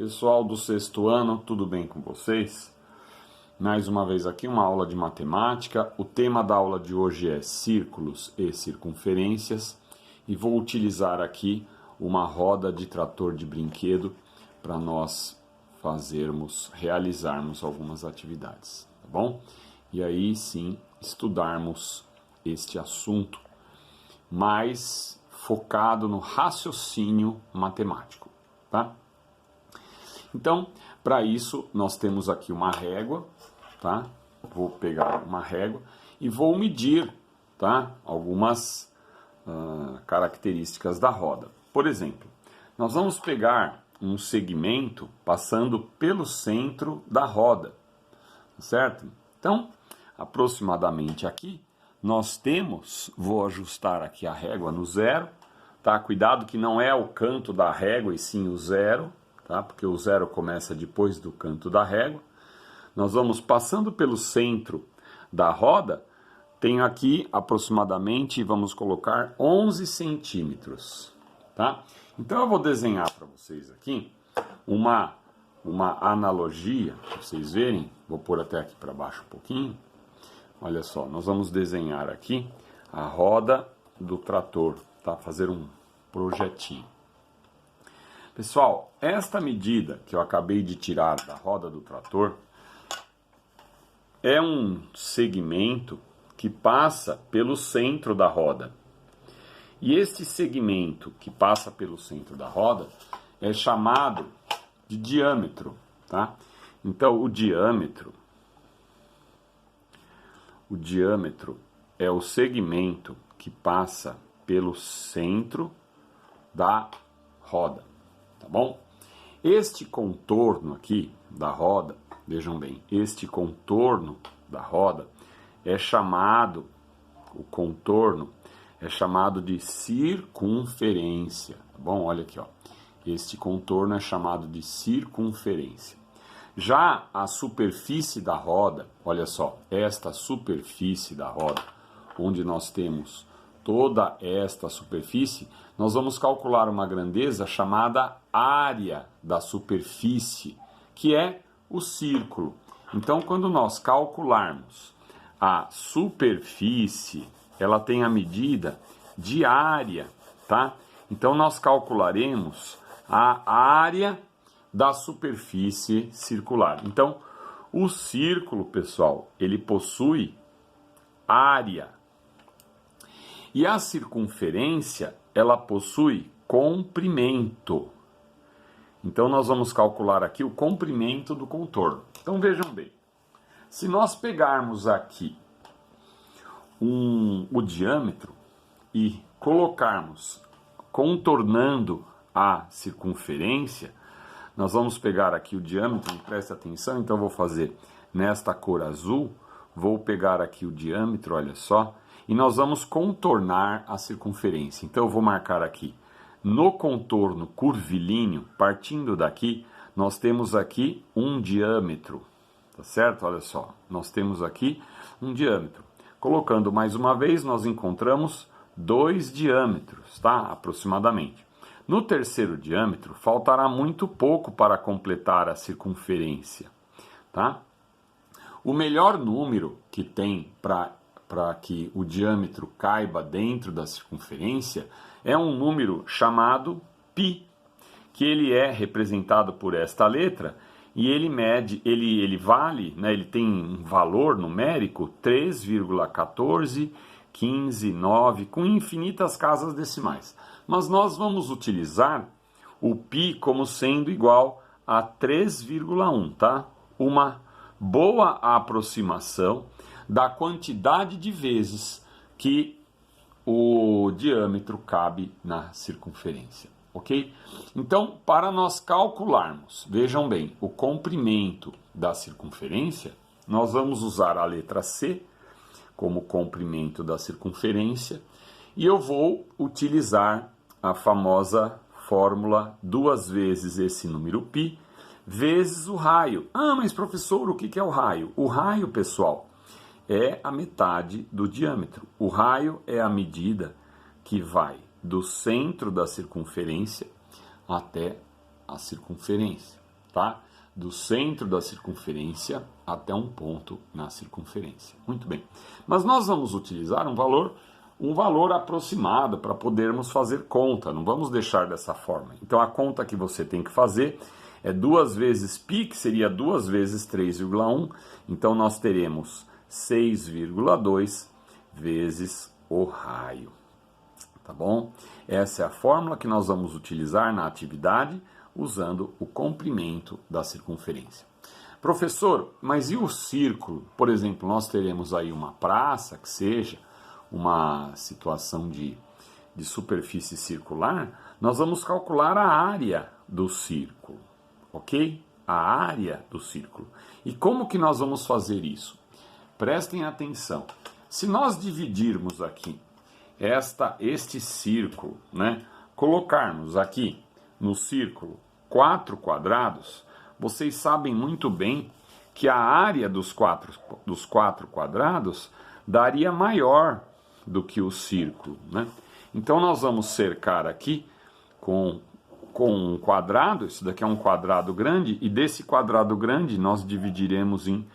Pessoal do sexto ano, tudo bem com vocês? Mais uma vez aqui uma aula de matemática. O tema da aula de hoje é círculos e circunferências e vou utilizar aqui uma roda de trator de brinquedo para nós realizarmos algumas atividades, tá bom? E aí sim estudarmos este assunto mais focado no raciocínio matemático, tá? Então, para isso, nós temos aqui uma régua, tá? Vou pegar uma régua e vou medir, tá? Algumas características da roda. Por exemplo, nós vamos pegar um segmento passando pelo centro da roda, certo? Então, aproximadamente aqui, nós temos, vou ajustar aqui a régua no zero, tá? Cuidado que não é o canto da régua e sim o zero, tá? Porque o zero começa depois do canto da régua. Nós vamos passando pelo centro da roda, tenho aqui aproximadamente, vamos colocar 11 centímetros, tá? Então eu vou desenhar para vocês aqui uma analogia, para vocês verem, vou pôr até aqui para baixo um pouquinho. Olha só, nós vamos desenhar aqui a roda do trator, tá? Fazer um projetinho. Pessoal, esta medida que eu acabei de tirar da roda do trator é um segmento que passa pelo centro da roda. E este segmento que passa pelo centro da roda é chamado de diâmetro, tá? Então, o diâmetro é o segmento que passa pelo centro da roda, tá bom? Este contorno aqui da roda, vejam bem, este contorno da roda é chamado, o contorno é chamado de circunferência, tá bom? Olha aqui, ó. Este contorno é chamado de circunferência. Já a superfície da roda, olha só, esta superfície da roda, onde nós temos toda esta superfície, nós vamos calcular uma grandeza chamada área da superfície, que é o círculo. Então, quando nós calcularmos a superfície, ela tem a medida de área, tá? Então, nós calcularemos a área da superfície circular. Então, o círculo, pessoal, ele possui área. E a circunferência, ela possui comprimento. Então, nós vamos calcular aqui o comprimento do contorno. Então, vejam bem. Se nós pegarmos aqui o diâmetro e colocarmos contornando a circunferência, nós vamos pegar aqui o diâmetro, preste atenção, então vou fazer nesta cor azul, vou pegar aqui o diâmetro, olha só, e nós vamos contornar a circunferência. Então eu vou marcar aqui, no contorno curvilíneo, partindo daqui, nós temos aqui um diâmetro, tá certo? Olha só, nós temos aqui um diâmetro. Colocando mais uma vez, nós encontramos 2 diâmetros, tá? Aproximadamente. No terceiro diâmetro, faltará muito pouco para completar a circunferência, tá? O melhor número que tem para que o diâmetro caiba dentro da circunferência é um número chamado π, que ele é representado por esta letra e ele mede, ele vale, né, ele tem um valor numérico 3,14159 com infinitas casas decimais. Mas nós vamos utilizar o π como sendo igual a 3,1, tá? Uma boa aproximação da quantidade de vezes que o diâmetro cabe na circunferência, ok? Então, para nós calcularmos, vejam bem, o comprimento da circunferência, nós vamos usar a letra C como comprimento da circunferência e eu vou utilizar a famosa fórmula 2 vezes esse número π vezes o raio. Ah, mas professor, o que é o raio? O raio, pessoal, é a metade do diâmetro. O raio é a medida que vai do centro da circunferência até a circunferência, tá? Do centro da circunferência até um ponto na circunferência. Muito bem. Mas nós vamos utilizar um valor aproximado para podermos fazer conta. Não vamos deixar dessa forma. Então a conta que você tem que fazer é 2 vezes π, que seria 2 vezes 3,1. Então nós teremos 6,2 vezes o raio. Tá bom? Essa é a fórmula que nós vamos utilizar na atividade, usando o comprimento da circunferência. Professor, mas e o círculo? Por exemplo, nós teremos aí uma praça, que seja uma situação de superfície circular, nós vamos calcular a área do círculo, ok? A área do círculo. E como que nós vamos fazer isso? Prestem atenção. Se nós dividirmos aqui este círculo, né, colocarmos aqui no círculo 4 quadrados, vocês sabem muito bem que a área dos quatro quadrados daria maior do que o círculo, né? Então nós vamos cercar aqui com um quadrado, isso daqui é um quadrado grande, e desse quadrado grande nós dividiremos em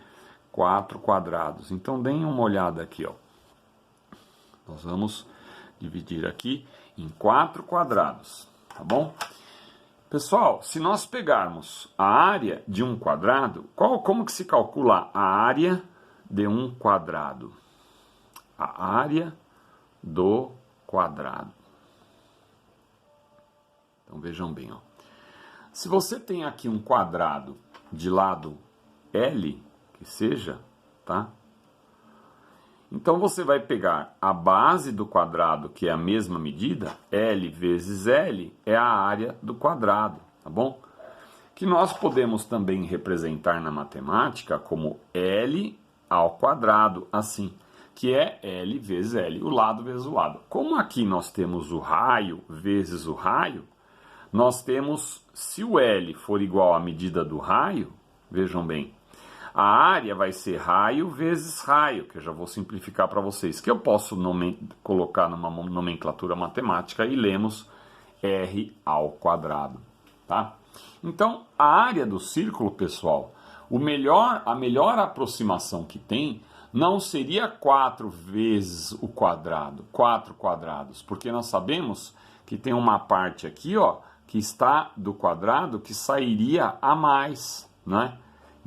4 quadrados. Então deem uma olhada aqui, ó. Nós vamos dividir aqui em 4 quadrados, tá bom? Pessoal, se nós pegarmos a área de um quadrado, como que se calcula a área de um quadrado? A área do quadrado. Então vejam bem, ó. Se você tem aqui um quadrado de lado L, que seja, tá? Então você vai pegar a base do quadrado, que é a mesma medida, L vezes L, é a área do quadrado, tá bom? Que nós podemos também representar na matemática como L ao quadrado, assim, que é L vezes L, o lado vezes o lado. Como aqui nós temos o raio vezes o raio, nós temos, se o L for igual à medida do raio, vejam bem, a área vai ser raio vezes raio, que eu já vou simplificar para vocês, que eu posso colocar numa nomenclatura matemática e lemos R ao quadrado, tá? Então, a área do círculo, pessoal, a melhor aproximação que tem não seria 4 vezes o quadrado, 4 quadrados, porque nós sabemos que tem uma parte aqui, ó, que está do quadrado que sairia a mais, né?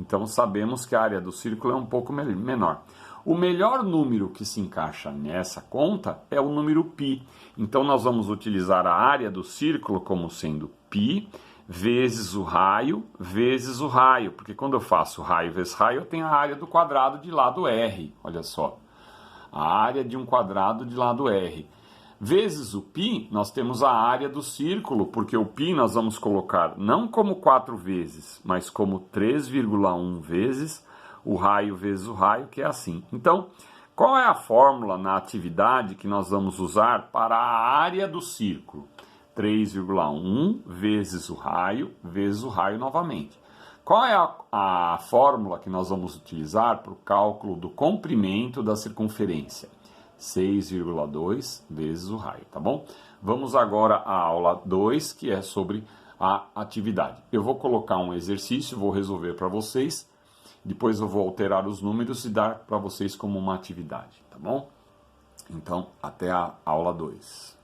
Então sabemos que a área do círculo é um pouco menor. O melhor número que se encaixa nessa conta é o número π. Então nós vamos utilizar a área do círculo como sendo π vezes o raio, porque quando eu faço raio vezes raio, eu tenho a área do quadrado de lado R, olha só. A área de um quadrado de lado R. Vezes o π, nós temos a área do círculo, porque o π nós vamos colocar não como 4 vezes, mas como 3,1 vezes o raio vezes o raio, que é assim. Então, qual é a fórmula na atividade que nós vamos usar para a área do círculo? 3,1 vezes o raio novamente. Qual é a fórmula que nós vamos utilizar para o cálculo do comprimento da circunferência? 6,2 vezes o raio, tá bom? Vamos agora à aula 2, que é sobre a atividade. Eu vou colocar um exercício, vou resolver para vocês, depois eu vou alterar os números e dar para vocês como uma atividade, tá bom? Então, até a aula 2.